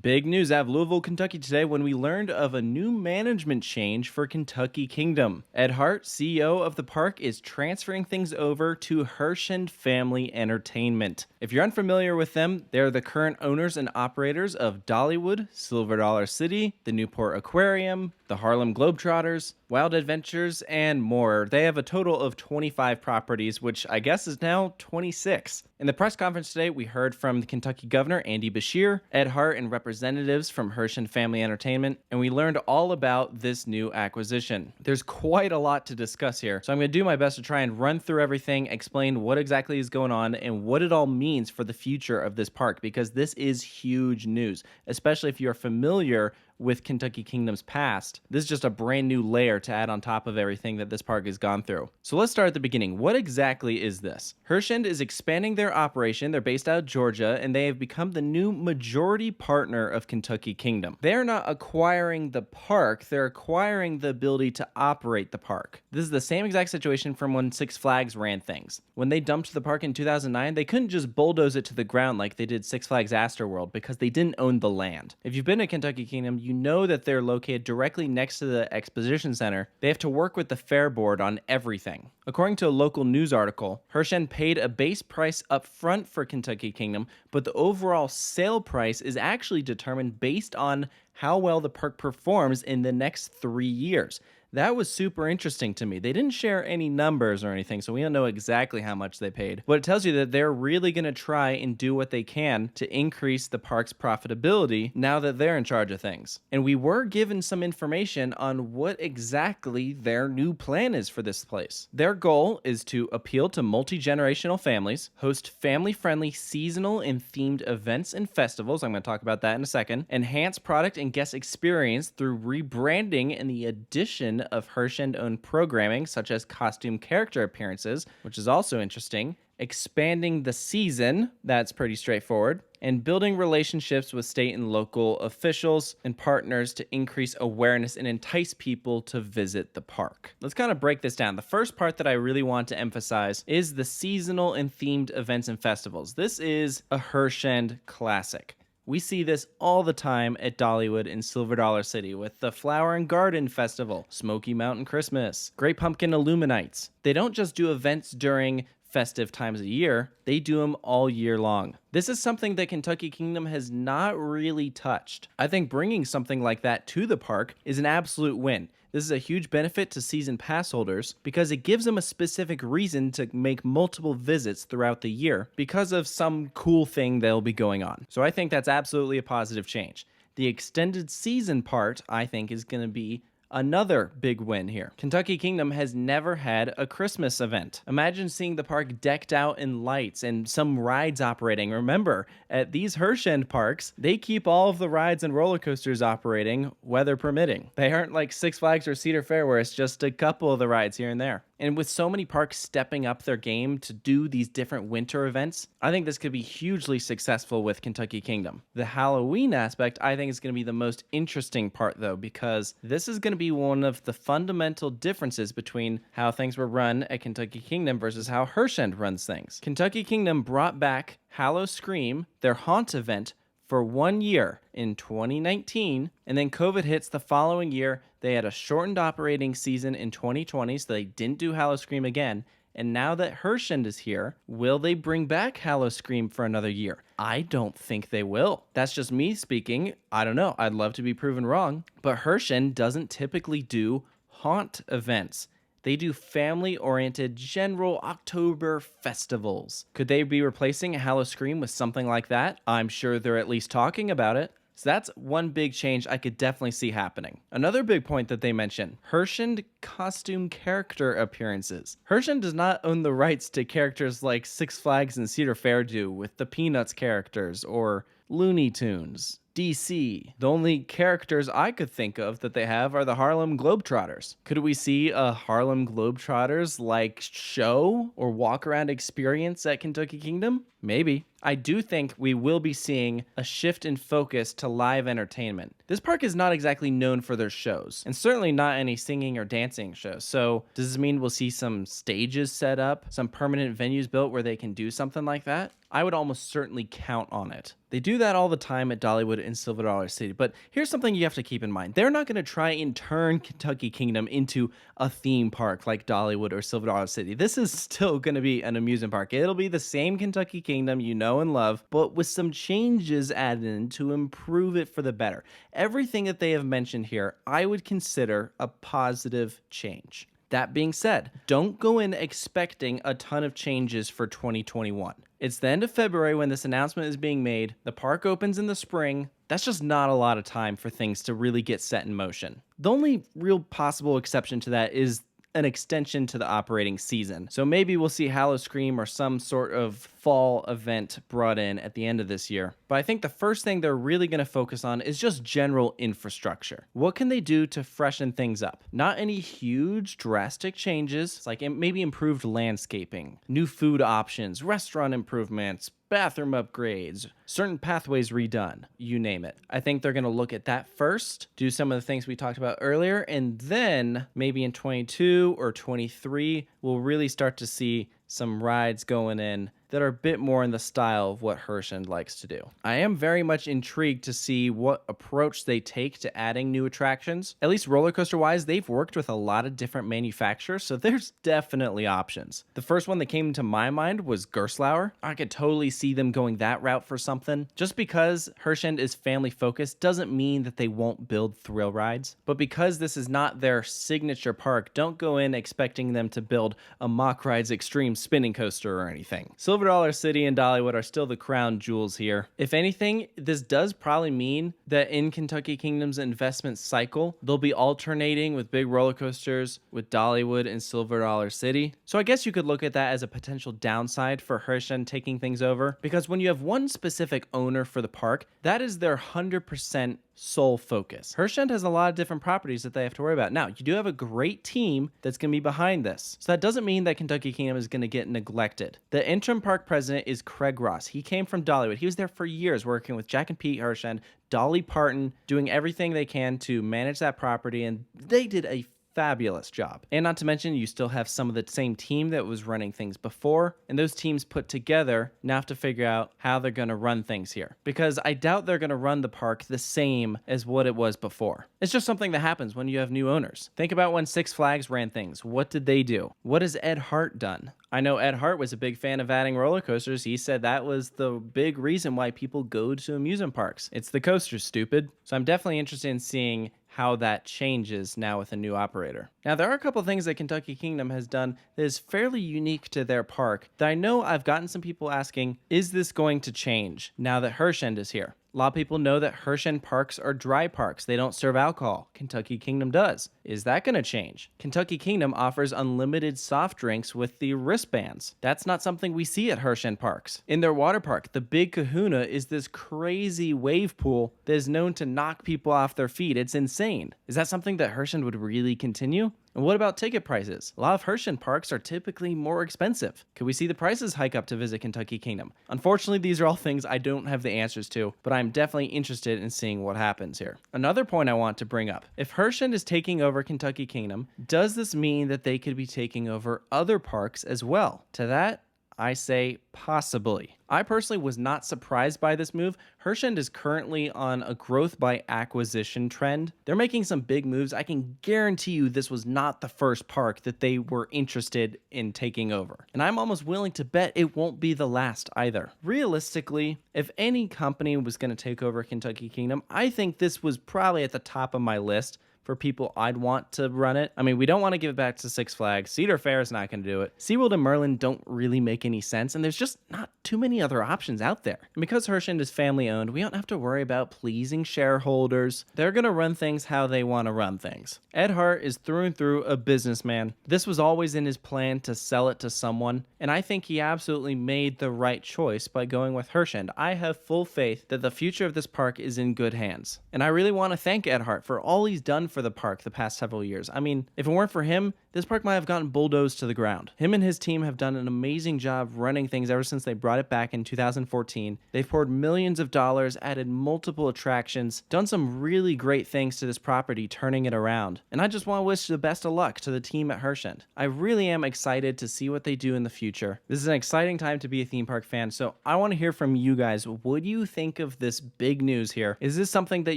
Big news out of Louisville, Kentucky today when we learned of a new management change for Kentucky Kingdom. Ed Hart, CEO of the park, is transferring things over to Herschend Family Entertainment. If you're unfamiliar with them, they're the current owners and operators of Dollywood, Silver Dollar City, the Newport Aquarium, the Harlem Globetrotters, Wild Adventures, and more. They have a total of 25 properties, which I guess is now 26. In the press conference today, we heard from the Kentucky Governor Andy Beshear, Ed Hart, and representatives from Herschend Family Entertainment, and we learned all about this new acquisition. There's quite a lot to discuss here, so I'm going to do my best to try and run through everything, explain what exactly is going on, and what it all means for the future of this park, because this is huge news, especially if you're familiar with Kentucky Kingdom's past. This is just a brand new layer to add on top of everything that this park has gone through. So let's start at the beginning. What exactly is this? Herschend is expanding their operation. They're based out of Georgia, and they have become the new majority partner of Kentucky Kingdom. They're not acquiring the park, they're acquiring the ability to operate the park. This is the same exact situation from when Six Flags ran things. When they dumped the park in 2009, they couldn't just bulldoze it to the ground like they did Six Flags Astroworld because they didn't own the land. If you've been to Kentucky Kingdom, you know that they're located directly next to the exposition center. They have to work with the fair board on everything. According to a local news article, Herschend paid a base price up front for Kentucky Kingdom, but the overall sale price is actually determined based on how well the park performs in the next 3 years. That was super interesting to me. They didn't share any numbers or anything, so we don't know exactly how much they paid. But it tells you that they're really going to try and do what they can to increase the park's profitability now that they're in charge of things. And we were given some information on what exactly their new plan is for this place. Their goal is to appeal to multi-generational families, host family-friendly seasonal and themed events and festivals, I'm going to talk about that in a second, enhance product and guest experience through rebranding and the addition of Herschend-owned programming such as costume character appearances, which is also interesting, expanding the season, that's pretty straightforward, and building relationships with state and local officials and partners to increase awareness and entice people to visit the park. Let's kind of break this down. The first part that I really want to emphasize is the seasonal and themed events and festivals. This is a Herschend classic. We see this all the time at Dollywood in Silver Dollar City with the Flower and Garden Festival, Smoky Mountain Christmas, Great Pumpkin Illuminates. They don't just do events during festive times of year, they do them all year long. This is something that Kentucky Kingdom has not really touched. I think bringing something like that to the park is an absolute win. This is a huge benefit to season pass holders because it gives them a specific reason to make multiple visits throughout the year because of some cool thing that'll be going on. So I think that's absolutely a positive change. The extended season part, I think, is going to be another big win here. Kentucky Kingdom has never had a Christmas event. Imagine seeing the park decked out in lights and some rides operating. Remember, at these Herschend parks, they keep all of the rides and roller coasters operating, weather permitting. They aren't like Six Flags or Cedar Fair where it's just a couple of the rides here and there. And with so many parks stepping up their game to do these different winter events, I think this could be hugely successful with Kentucky Kingdom. The Halloween aspect, I think, is going to be the most interesting part, though, because this is going to be one of the fundamental differences between how things were run at Kentucky Kingdom versus how Herschend runs things. Kentucky Kingdom brought back Hallow-Scream, their haunt event, for 1 year in 2019, and then COVID hits the following year. They had a shortened operating season in 2020, so they didn't do Hallow-Scream again. And now that Herschend is here, will they bring back Hallow-Scream for another year? I don't think they will. That's just me speaking. I don't know. I'd love to be proven wrong. But Herschend doesn't typically do haunt events. They do family-oriented general October festivals. Could they be replacing Hallow-Scream with something like that? I'm sure they're at least talking about it. So that's one big change I could definitely see happening. Another big point that they mention, Herschend costume character appearances. Herschend does not own the rights to characters like Six Flags and Cedar Fair do with the Peanuts characters or Looney Tunes. DC. The only characters I could think of that they have are the Harlem Globetrotters. Could we see a Harlem Globetrotters like show or walk around experience at Kentucky Kingdom? Maybe. I do think we will be seeing a shift in focus to live entertainment. This park is not exactly known for their shows, and certainly not any singing or dancing shows. So does this mean we'll see some stages set up, some permanent venues built where they can do something like that? I would almost certainly count on it. They do that all the time at Dollywood Dollywood and Silver Dollar City. But here's something you have to keep in mind. They're not going to try and turn Kentucky Kingdom into a theme park like Dollywood or Silver Dollar City. This is still going to be an amusement park. It'll be the same Kentucky Kingdom you know and love, but with some changes added in to improve it for the better. Everything that they have mentioned here, I would consider a positive change. That being said, don't go in expecting a ton of changes for 2021. It's the end of February when this announcement is being made. The park opens in the spring. That's just not a lot of time for things to really get set in motion. The only real possible exception to that is an extension to the operating season. So maybe we'll see Howl-O-Scream or some sort of fall event brought in at the end of this year. But I think the first thing they're really going to focus on is just general infrastructure. What can they do to freshen things up? Not any huge drastic changes, like maybe improved landscaping, new food options, restaurant improvements, bathroom upgrades, certain pathways redone, you name it. I think they're going to look at that first, do some of the things we talked about earlier, and then maybe in 22 or 23, we'll really start to see some rides going in that are a bit more in the style of what Herschend likes to do. I am very much intrigued to see what approach they take to adding new attractions. At least roller coaster wise, they've worked with a lot of different manufacturers, so there's definitely options. The first one that came to my mind was Gerstlauer. I could totally see them going that route for something. Just because Herschend is family focused doesn't mean that they won't build thrill rides, but because this is not their signature park, don't go in expecting them to build a Mock Rides Extreme spinning coaster or anything. Silver Dollar City and Dollywood are still the crown jewels here. If anything, this does probably mean that in Kentucky Kingdom's investment cycle, they'll be alternating with big roller coasters with Dollywood and Silver Dollar City. So I guess you could look at that as a potential downside for Herschend taking things over, because when you have one specific owner for the park, that is their 100% sole focus. Herschend has a lot of different properties that they have to worry about. Now, you do have a great team that's going to be behind this. So that doesn't mean that Kentucky Kingdom is going to get neglected. The interim park president is Craig Ross. He came from Dollywood. He was there for years working with Jack and Pete Herschend, Dolly Parton, doing everything they can to manage that property, and they did a fabulous job. And not to mention, you still have some of the same team that was running things before, and those teams put together now have to figure out how they're going to run things here, because I doubt they're going to run the park the same as what it was before. It's just something that happens when you have new owners. Think about when Six Flags ran things. What did they do? What has Ed Hart done? I know Ed Hart was a big fan of adding roller coasters. He said that was the big reason why people go to amusement parks. It's the coasters, stupid. So I'm definitely interested in seeing how that changes now with a new operator. Now, there are a couple things that Kentucky Kingdom has done that is fairly unique to their park that I know I've gotten some people asking, is this going to change now that Herschend is here? A lot of people know that Herschend parks are dry parks. They don't serve alcohol. Kentucky Kingdom does. Is that going to change? Kentucky Kingdom offers unlimited soft drinks with the wristbands. That's not something we see at Herschend parks. In their water park, the Big Kahuna is this crazy wave pool that is known to knock people off their feet. It's insane. Is that something that Herschend would really continue? And what about ticket prices? A lot of Herschend parks are typically more expensive. Could we see the prices hike up to visit Kentucky Kingdom? Unfortunately, these are all things I don't have the answers to, but I'm definitely interested in seeing what happens here. Another point I want to bring up. If Herschend is taking over Kentucky Kingdom, does this mean that they could be taking over other parks as well? To that, I say possibly. I personally was not surprised by this move. Herschend is currently on a growth by acquisition trend. They're making some big moves. I can guarantee you this was not the first park that they were interested in taking over. And I'm almost willing to bet it won't be the last either. Realistically, if any company was going to take over Kentucky Kingdom, I think this was probably at the top of my list for people I'd want to run it. I mean, we don't want to give it back to Six Flags. Cedar Fair is not going to do it. SeaWorld and Merlin don't really make any sense, and there's just not too many other options out there. And because Herschend is family owned, we don't have to worry about pleasing shareholders. They're going to run things how they want to run things. Ed Hart is through and through a businessman. This was always in his plan to sell it to someone, and I think he absolutely made the right choice by going with Herschend. I have full faith that the future of this park is in good hands. And I really want to thank Ed Hart for all he's done for the park the past several years. I mean, if it weren't for him, this park might have gotten bulldozed to the ground. Him and his team have done an amazing job running things ever since they brought it back in 2014. They've poured millions of dollars, added multiple attractions, done some really great things to this property, turning it around. And I just want to wish the best of luck to the team at Herschend. I really am excited to see what they do in the future. This is an exciting time to be a theme park fan, so I want to hear from you guys. What do you think of this big news here? Is this something that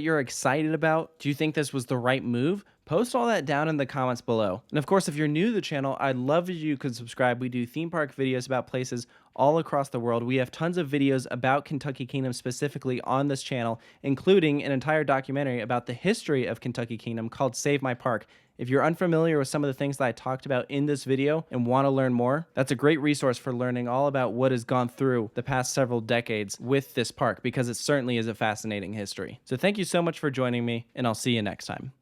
you're excited about? Do you think this was the right move? Post all that down in the comments below. And of course, if you're new to the channel, I'd love if you could subscribe. We do theme park videos about places all across the world. We have tons of videos about Kentucky Kingdom specifically on this channel, including an entire documentary about the history of Kentucky Kingdom called Save My Park. If you're unfamiliar with some of the things that I talked about in this video and want to learn more, that's a great resource for learning all about what has gone through the past several decades with this park, because it certainly is a fascinating history. So thank you so much for joining me, and I'll see you next time.